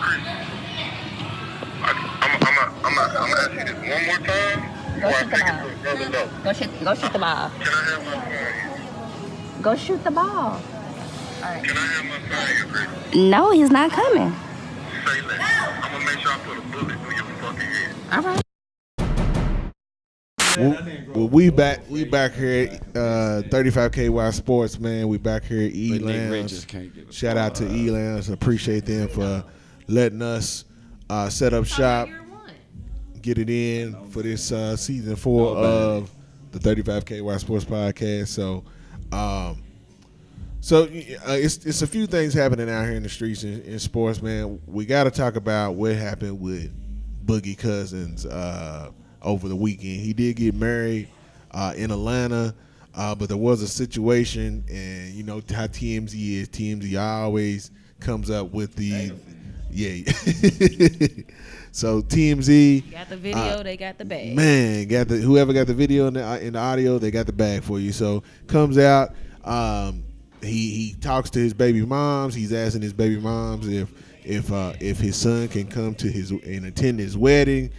I'm gonna ask you this one more time. Go shoot the ball. Can I have my sign? Go shoot the ball. All right. Can I have my sign here, Chris? No, he's not coming. Say that. I'm gonna make sure I put a bullet through your fucking head. All right. Well, we back here at 35KY Sports, man. We back here at E-Lounge. Shout out to E-Lounge. Appreciate them for letting us set up shop, get it in for this season 4 of the 35KY Sports Podcast. So it's a few things happening out here in the streets in sports, man. We got to talk about what happened with Boogie Cousins over the weekend. He did get married in Atlanta, but there was a situation, and you know how TMZ is. TMZ always comes up with the So TMZ got the video, they got the bag. Man, whoever got the video and the audio, they got the bag for you. So comes out. He talks to his baby moms. He's asking his baby moms if his son can come to and attend his wedding.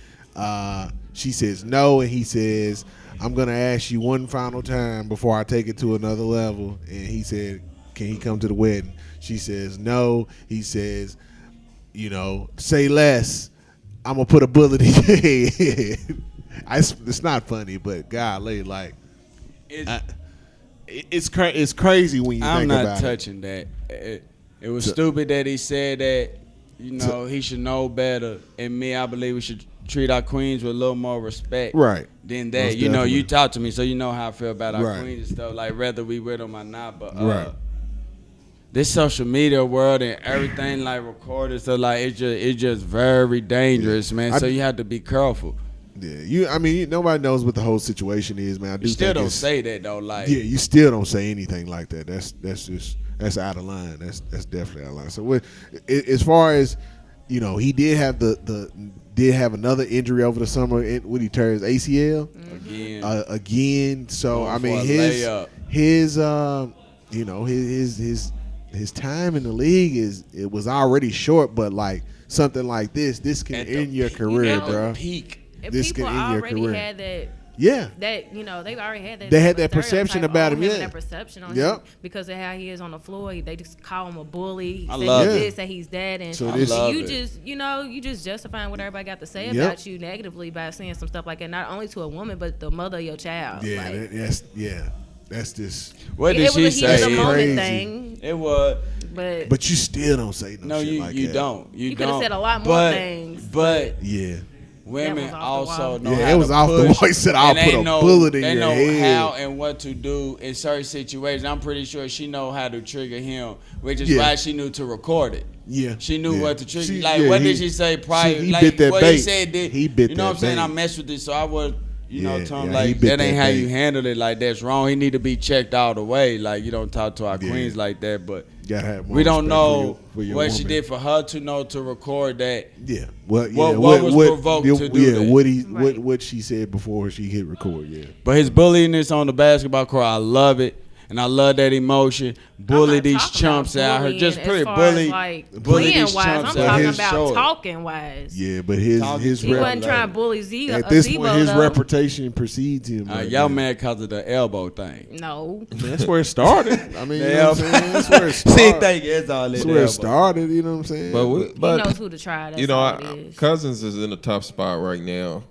She says no, and he says, I'm going to ask you one final time before I take it to another level. And he said, can he come to the wedding? She says no. He says, say less. I'm going to put a bullet in your head. It's not funny, but golly, like, it's crazy when you think about it. I'm not touching that. It was stupid that he said that, he should know better. And I believe we should treat our queens with a little more respect than that. Most you definitely. talk to me, so you know how I feel about our Right. queens and stuff, like whether we with them or not. But Right. this social media world and everything like recorded, so like it's just very dangerous, man. So you have to be careful. Yeah, nobody knows what the whole situation is, man. I do You still think don't say that though, like you still don't say anything like that. That's out of line. That's definitely out of line. So as far as he did have another injury over the summer when he tore his ACL again. So his time in the league it was already short, but like something like this can end your career, bro. Peak. This people can end your already career. had that. Yeah. That they've already had that. They had that perception stereotype about on him, and yeah. that perception on Yep. him because of how he is on the floor. They just call him a bully. I Say love he's it. this, say he's that, and So you just justifying what everybody got to say Yep. about you negatively by saying some stuff like that. Not only to a woman, but the mother of your child. Yeah, Like, that's just. What did it she was a heat of say? the moment Crazy. thing, It was. but You still don't say no shit You like you that. don't. you could have said a lot more but, things. But Yeah. women was off the also wall. know Yeah, how it was to off the push, wall. He said, "I'll and put they a know- bullet in they your know head." how and what to do in certain situations. I'm pretty sure she know how to trigger him, which is Yeah. why she knew to record it. Yeah. She knew Yeah. what to trigger. She- Like, yeah, what he- did she say prior? he like, bit that what bait. he said did. He bit You know that what I'm saying? bait. I messed with this, so I would. Yeah, Tom, yeah, he like, bit that ain't that how bait. you handle it. Like, that's wrong. He need to be checked all the way. Like, you don't talk to our Yeah. queens like that. But Gotta have more we don't respect know for your what she woman. did for her to know to record that. Yeah. Well, yeah. What was provoked to do that? What she said before she hit record. Yeah. But his bullyingness on the basketball court, I love it. And I love that emotion. Bully these chumps out here. Just pretty bully. Like bully playing these wise, chumps I'm out talking here. about Show it. talking wise. Yeah, but his He rep, wasn't trying to bully Z. at this Zebo, point, his though. reputation precedes him. right Y'all now. mad because of the elbow thing. No. That's where it started. I mean, you The know what I'm saying? That's where it See, started. think it's all That's in where it elbow. started. You know what I'm saying? He knows who to try. That's all it is. Cousins is in a tough spot right now,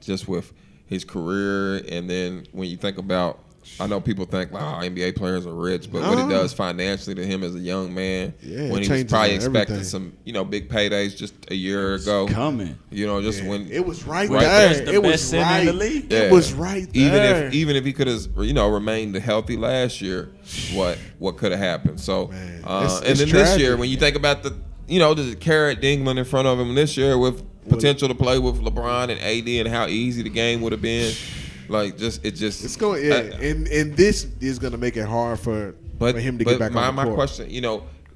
just with his career. And then when you think about, I know people think, wow, NBA players are rich, but what it does financially to him as a young man, Yeah, it when he was changes probably everything. expecting some, big paydays just a year ago. Coming. Just Yeah, when it was right Right there. there's the It was best center right. in the league. Yeah. It was right there. Even if he could have remained healthy last year, what could have happened? So Man, and it's then tragic. this year, when you think about the carrot dangling in front of him this year with potential to play with LeBron and AD and how easy the game would have been, It's going, and this is going to make it hard for him to get back on the my court. question,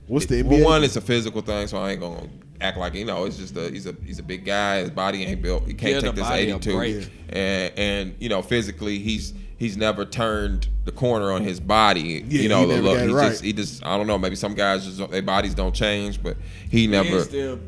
What's the well, NBA? one, it's a physical thing, so I ain't gonna act like it's just he's a big guy. His body ain't built. He can't Give take the this body a 82. break. And physically he's never turned the corner on his body. Yeah, he never got it right. He just I don't know. Maybe some guys just their bodies don't change, but he never. Still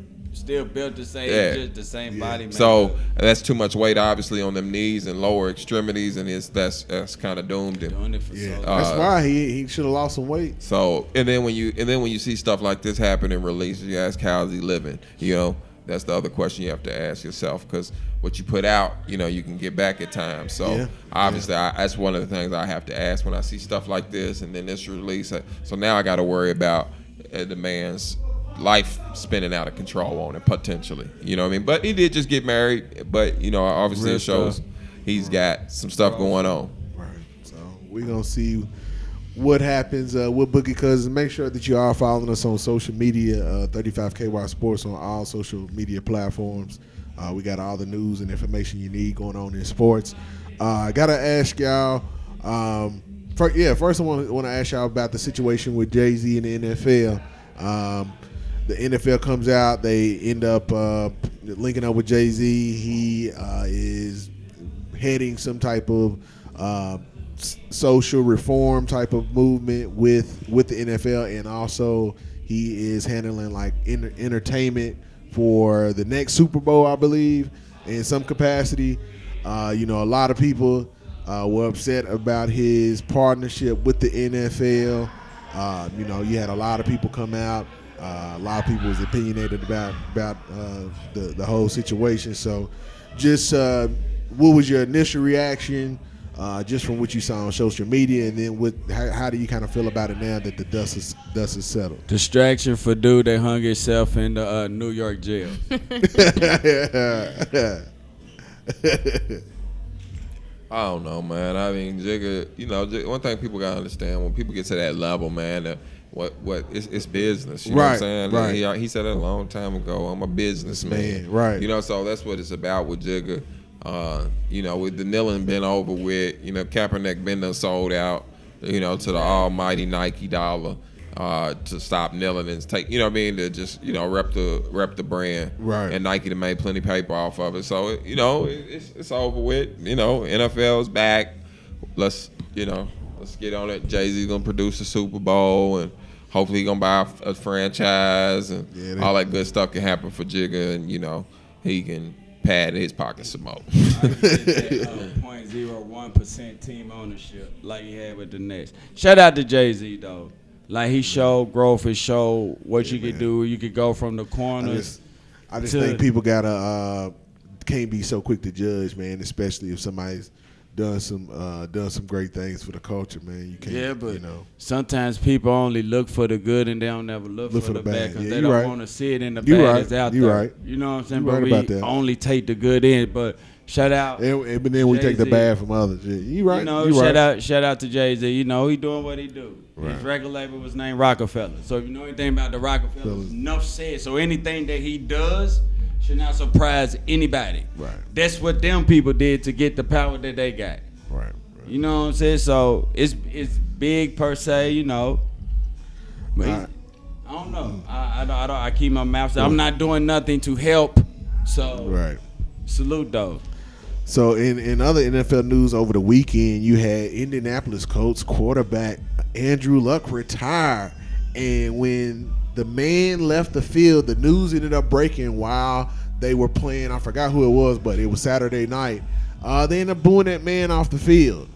still built the same, Yeah. just the same body. So that's too much weight, obviously, on them knees and lower extremities, and that's kind of doomed him. doing it for Yeah, so that's why he should have lost some weight. So and then when you see stuff like this happen in releases, you ask how's he living? You know, that's the other question you have to ask yourself, because what you put out, you know, you can get back at times. So obviously, that's one of the things I have to ask when I see stuff like this, and then this release. So now I got to worry about the man's life spinning out of control on it potentially. You know what I mean? But he did just get married. But you know, obviously it shows he's got some stuff going on. Right. So we're gonna see what happens with Boogie Cousins. Make sure that you are following us on social media, 35KY Sports on all social media platforms. We got all the news and information you need going on in sports. I gotta ask y'all. First I want to ask y'all about the situation with JayZ and the NFL. The NFL comes out. They end up linking up with JayZ. He is heading some type of social reform type of movement with the NFL, and also he is handling like entertainment for the next Super Bowl, I believe, in some capacity. You know, a lot of people were upset about his partnership with the NFL. You know, you had a lot of people come out. A lot of people was opinionated about the whole situation. So, just what was your initial reaction, just from what you saw on social media, and then how do you kind of feel about it now that the dust is settled? Distraction for dude that hung himself in the New York jail. I don't know, man. I mean, Jigga, you know, one thing people gotta understand, when people get to that level, man, it's business. You know what I'm saying? Right. He said it a long time ago. I'm a businessman. Right. You know, so that's what it's about with Jigga. You know, with the kneeling been over with, you know, Kaepernick been done sold out, you know, to the almighty Nike dollar, to stop kneeling and take, you know what I mean, to just, you know, rep the brand. Right. And Nike to make plenty paper off of it. So, you know, it's over with. You know, NFL's back. Let's get on it. JayZ's gonna produce a Super Bowl, and hopefully he's gonna buy a franchise, and all that good stuff can happen for Jigga, and you know, he can pad his pockets some more. 0.01% team ownership like he had with the Nets. Shout out to JayZ though. Like he showed growth, he showed what you could do. You could go from the corners. I just think people gotta can't be so quick to judge, man. Especially if somebody's done some great things for the culture, man. You can't. Yeah, but you know, sometimes people only look for the good and they don't never look for the bad, because they don't want to see it in the bad that's out there. Right. You know what I'm saying? You're but right we about that. only take the good in. But shout out. But then we take the JayZ. bad from others. You right. You know, you right. shout out to JayZ. You know, he doing what he do. Right. His record label was named Rockefeller. So if you know anything about the Rockefellers, enough said. So anything that he does should not surprise anybody. Right. That's what them people did to get the power that they got. Right. You know what I'm saying? So it's big per se, you know. But I don't know. I keep my mouth shut. I'm not doing nothing to help. So salute though. So in other NFL news over the weekend, you had Indianapolis Colts quarterback Andrew Luck retire, and when the man left the field, the news ended up breaking while they were playing. I forgot who it was, but it was Saturday night. They ended up booing that man off the field,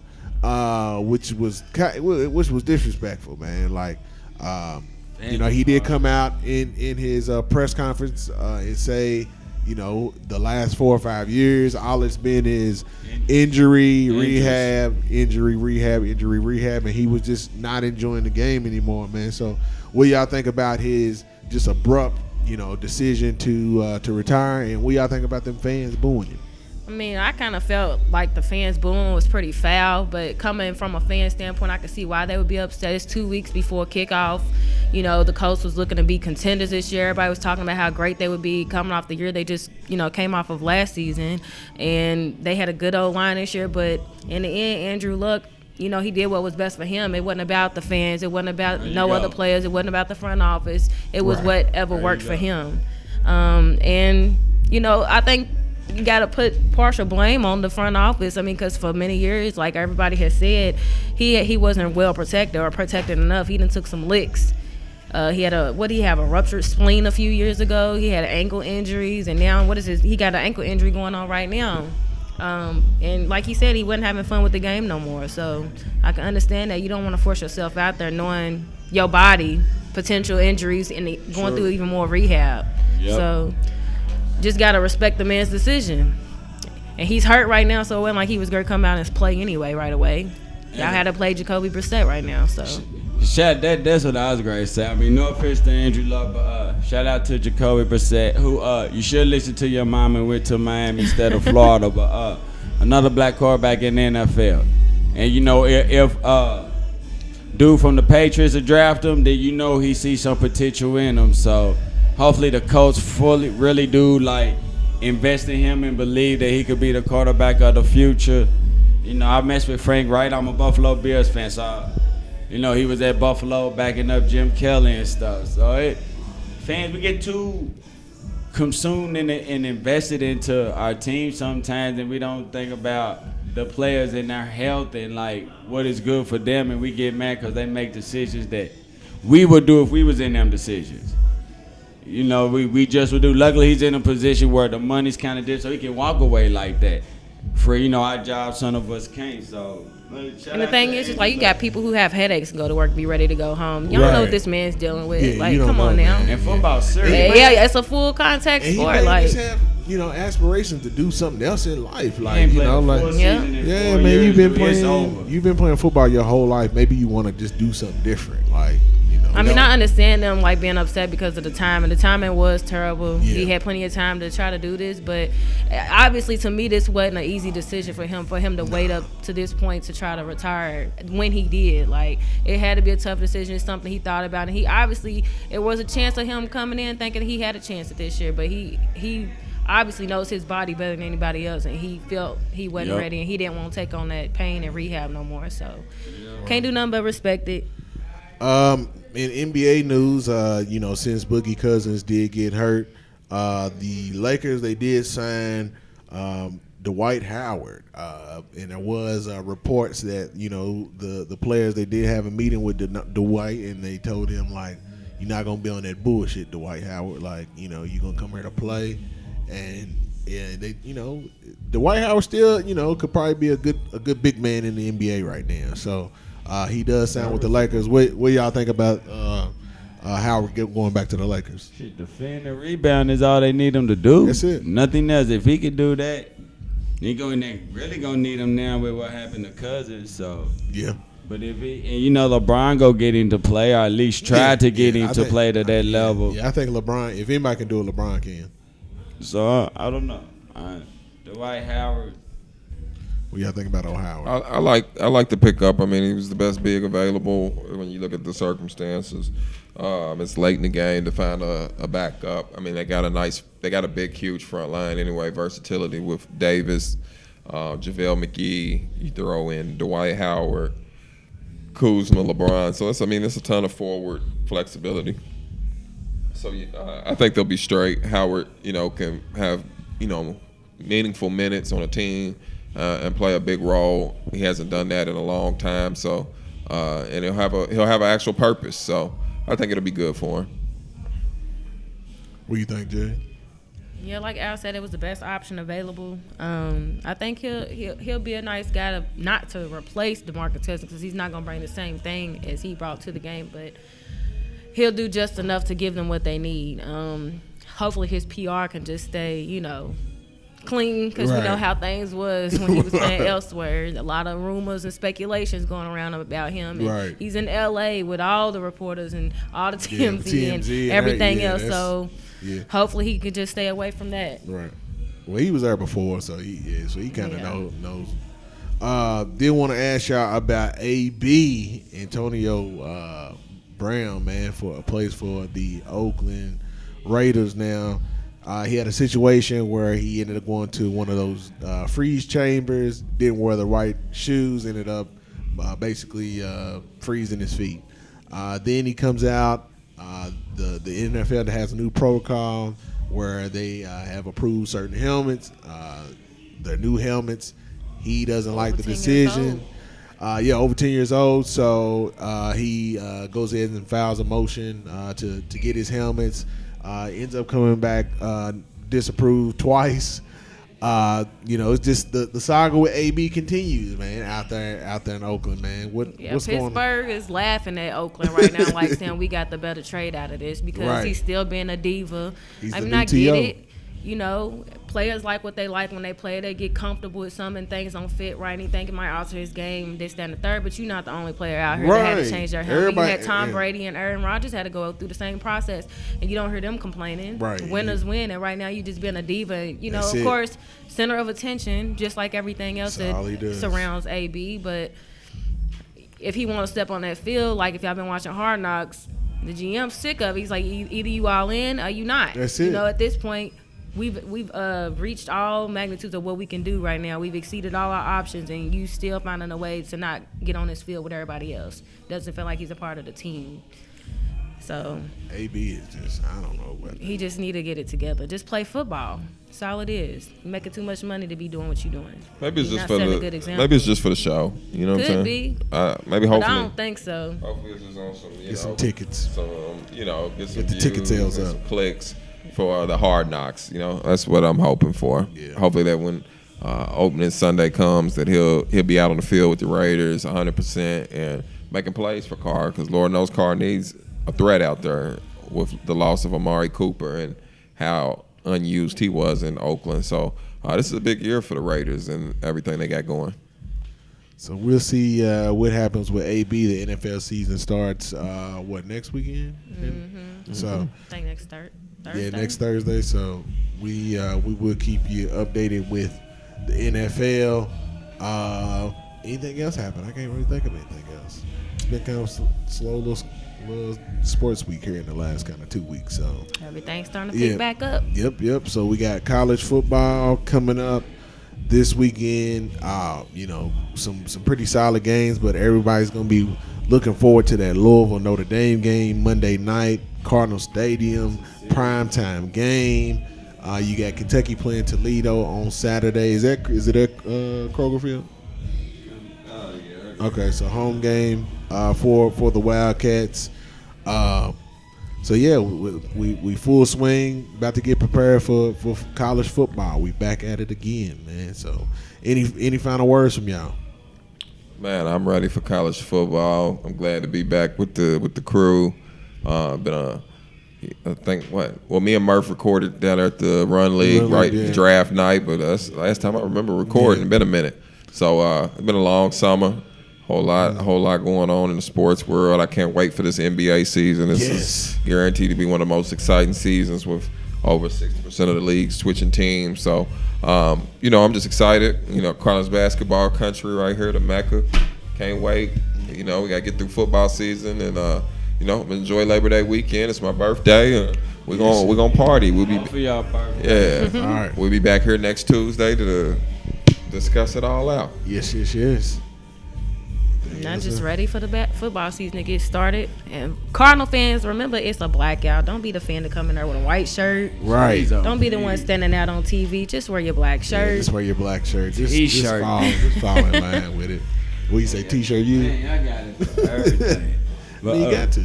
which was disrespectful, man. Like, you know, he did come out in his press conference and say, you know, the last 4 or 5 years, all it's been is injury, rehab, and he was just not enjoying the game anymore, man. So, what y'all think about his just abrupt, you know, decision to retire, and what y'all think about them fans booing him? I mean, I kind of felt like the fans booing was pretty foul, but coming from a fan standpoint, I could see why they would be upset. It's 2 weeks before kickoff. You know, the Colts was looking to be contenders this year. Everybody was talking about how great they would be coming off the year they just, you know, came off of last season. And they had a good old line this year, but in the end, Andrew Luck, you know, he did what was best for him. It wasn't about the fans. It wasn't about other players. It wasn't about the front office. It was whatever worked for him. And, you know, I think you got to put partial blame on the front office. I mean, because for many years, like everybody has said, he wasn't well protected or protected enough. He done took some licks. He had a ruptured spleen a few years ago. He had ankle injuries, and now he got an ankle injury going on right now. And like he said, he wasn't having fun with the game no more. So I can understand that you don't want to force yourself out there knowing your body, potential injuries, and going through even more rehab. Yep. So just got to respect the man's decision. And he's hurt right now, so it wasn't like he was going to come out and play anyway right away. Y'all had to play Jacoby Brissett right now. So that's what I was going to say. I mean, no offense to Andrew Luck, but shout out to Jacoby Brissett, who you should listen to your mom and went to Miami instead of Florida. But another black quarterback in the NFL. And, you know, if dude from the Patriots will draft him, then you know he sees some potential in him. So hopefully the coach really do, like, invest in him and believe that he could be the quarterback of the future. You know, I mess with Frank Wright. I'm a Buffalo Bills fan, so you know he was at Buffalo backing up Jim Kelly and stuff. So fans, we get too consumed and invested into our team sometimes, and we don't think about the players and their health and like what is good for them, and we get mad because they make decisions that we would do if we was in them decisions. You know, we just would do. Luckily, he's in a position where the money's kind of different, so he can walk away like that. For, you know, our job, some of us can't. So, and the thing is, like, you got people who have headaches and go to work, be ready to go home. You don't know what this man's dealing with. Yeah, like, come on now. And football serious. Yeah, it's a full contact sport. He like, just have, you know, aspirations to do something else in life. Like, you know, like, yeah, man, you've been playing football your whole life. Maybe you want to just do something different. Like, I mean, I understand them like being upset because of the time, and the timing was terrible. Yeah. He had plenty of time to try to do this, but obviously, to me, this wasn't an easy decision for him to wait up to this point to try to retire when he did. Like, it had to be a tough decision. It's something he thought about, and it was a chance of him coming in thinking he had a chance at this year, but he obviously knows his body better than anybody else, and he felt he wasn't ready, and he didn't want to take on that pain and rehab no more. So, can't do nothing but respect it. In NBA news, you know, since Boogie Cousins did get hurt, the Lakers, they did sign Dwight Howard. And there was reports that, you know, the players, they did have a meeting with Dwight, and they told him, like, you're not going to be on that bullshit, Dwight Howard. Like, you know, you're going to come here to play. And, yeah, they, you know, Dwight Howard still, you know, could probably be a good big man in the NBA right now. So, he does sign with the Lakers. What y'all think about Howard going back to the Lakers? Shit, defend and rebound is all they need him to do. That's it. Nothing else. If he could do that, he really gonna need him now with what happened to Cousins. So yeah. But if you know, LeBron go get him to play, or at least try to get him to play to that level. Yeah, I think LeBron. If anybody can do it, LeBron can. So I don't know. Dwight Howard. What y'all think about Howard? I like the pickup. I mean, he was the best big available when you look at the circumstances. It's late in the game to find a backup. I mean, they got a big, huge front line anyway. Versatility with Davis, JaVale McGee. You throw in Dwight Howard, Kuzma, LeBron. So it's a ton of forward flexibility. So I think they'll be straight. Howard, you know, can have, you know, meaningful minutes on a team. And play a big role. He hasn't done that in a long time, so and he'll have an actual purpose. So I think it'll be good for him. What do you think, Jay? Yeah, like Al said, it was the best option available. I think he'll be a nice guy not to replace Demarcus Cousins, because he's not gonna bring the same thing as he brought to the game, but he'll do just enough to give them what they need. Hopefully his PR can just stay, you know, clean, because we know how things was when he was playing elsewhere. A lot of rumors and speculations going around about him. And he's in LA with all the reporters and all the TMZ and everything else. So hopefully he could just stay away from that. Right. Well, he was there before, so he kind of knows. Did want to ask y'all about AB Antonio Brown, man, plays for the Oakland Raiders now. He had a situation where he ended up going to one of those freeze chambers, didn't wear the right shoes, ended up basically freezing his feet. Then he comes out. The NFL has a new protocol where they have approved certain helmets. They're new helmets. He doesn't like the decision. over 10 years old. So he goes in and files a motion to get his helmets. Ends up coming back disapproved twice. It's just the saga with AB continues, man. Out there in Oakland, man. What's going on? Pittsburgh is laughing at Oakland right now, like saying we got the better trade out of this because he's still being a diva. I mean, I get it. Players like what they like when they play. They get comfortable with something, things don't fit right, and he think it might alter his game, this, that, and the third. But you're not the only player out here that had to change their helmet. You had Tom Brady and Aaron Rodgers had to go through the same process, and you don't hear them complaining. Right. Winners win, and right now you just being a diva. Of course, center of attention, just like everything else that surrounds AB. But if he want to step on that field, like if y'all been watching Hard Knocks, the GM's sick of it. He's like, either you all in or you not. That's it. At this point, we've reached all magnitudes of what we can do right now. We've exceeded all our options, and you still finding a way to not get on this field with everybody else. Doesn't feel like he's a part of the team. So AB is just, I don't know what. He just need to get it together. Just play football. That's all it is. You're making too much money to be doing what you're doing. Maybe it's just for the show. You know what I'm saying? Could be. Maybe hopefully. But I don't think so. Hopefully it's just on some, get some tickets. Get the ticket sales up. Some clicks for the Hard Knocks. That's what I'm hoping for. Yeah. Hopefully that when opening Sunday comes, that he'll be out on the field with the Raiders 100% and making plays for Carr, because Lord knows Carr needs a threat out there with the loss of Amari Cooper and how unused he was in Oakland. So this is a big year for the Raiders and everything they got going. So we'll see what happens with AB. The NFL season starts next weekend? Mm-hmm. So I think next Thursday. Yeah, next Thursday. So we will keep you updated with the NFL. Anything else happen? I can't really think of anything else. It's been kind of slow little sports week here in the last kind of 2 weeks. So everything's starting to pick back up. Yep. So we got college football coming up this weekend. Some pretty solid games, but everybody's gonna be looking forward to that Louisville Notre Dame game Monday night, Cardinal Stadium, primetime game. You got Kentucky playing Toledo on Saturday. Is it at Kroger Field? Okay, so home game for the Wildcats. So yeah, we full swing, about to get prepared for college football. We back at it again, man. So any final words from y'all? Man, I'm ready for college football. I'm glad to be back with the crew. I think me and Murph recorded down there at the Run League, draft night, but that's the last time I remember recording. It's been a minute. So it's been a long summer. Whole lot going on in the sports world. I can't wait for this NBA season. This is guaranteed to be one of the most exciting seasons with over 60% of the league switching teams. So, I'm just excited. College basketball country right here, the Mecca. Can't wait. We got to get through football season and, enjoy Labor Day weekend. It's my birthday. We're gonna party. We'll be for y'all birthday. Yeah. All right. We'll be back here next Tuesday to discuss it all out. Yes. Not just ready for the football season to get started. And Cardinal fans, remember it's a blackout. Don't be the fan to come in there with a white shirt. Right. Don't be the one standing out on TV. Just wear your black shirt. Yeah, just wear your black shirt. Just T-shirt. Just fall in line with it. What you say, T-shirt? Man, I got it for everything. But, you got to.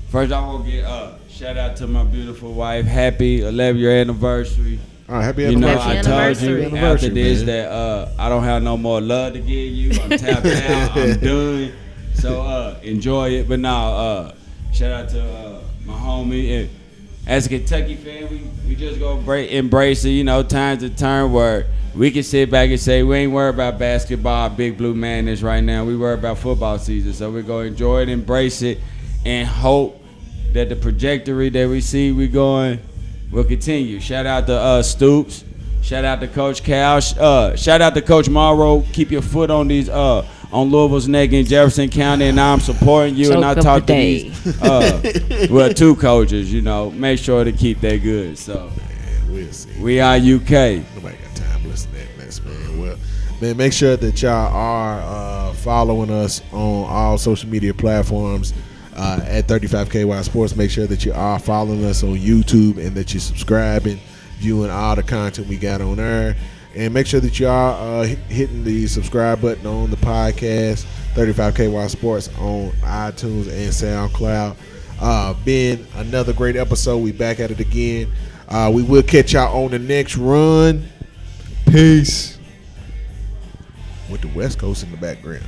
First, I want to get shout out to my beautiful wife. Happy 11-year anniversary. All right, happy anniversary. I told you after this that I don't have no more love to give you. I'm tapped out. I'm done. So enjoy it. But now, shout out to my homie. And as a Kentucky fan, we just go embrace it. Times to turn where we can sit back and say we ain't worried about basketball, Big Blue Madness right now. We worry about football season. So we're going to enjoy it, embrace it, and hope that the trajectory that we see we going will continue. Shout out to Stoops. Shout out to Coach Cal. Shout out to Coach Morrow. Keep your foot on these on Louisville's neck in Jefferson County, and I'm supporting you. And I talk to these two coaches. Make sure to keep that good. So we'll see. We are UK. Nobody got time to listen to that mess, man. Well, man, make sure that y'all are following us on all social media platforms. At 35KY Sports, make sure that you are following us on YouTube and that you're subscribing, viewing all the content we got on there. And make sure that you are hitting the subscribe button on the podcast, 35KY Sports on iTunes and SoundCloud. Been another great episode. We back at it again. We will catch y'all on the next run. Peace. With the West Coast in the background.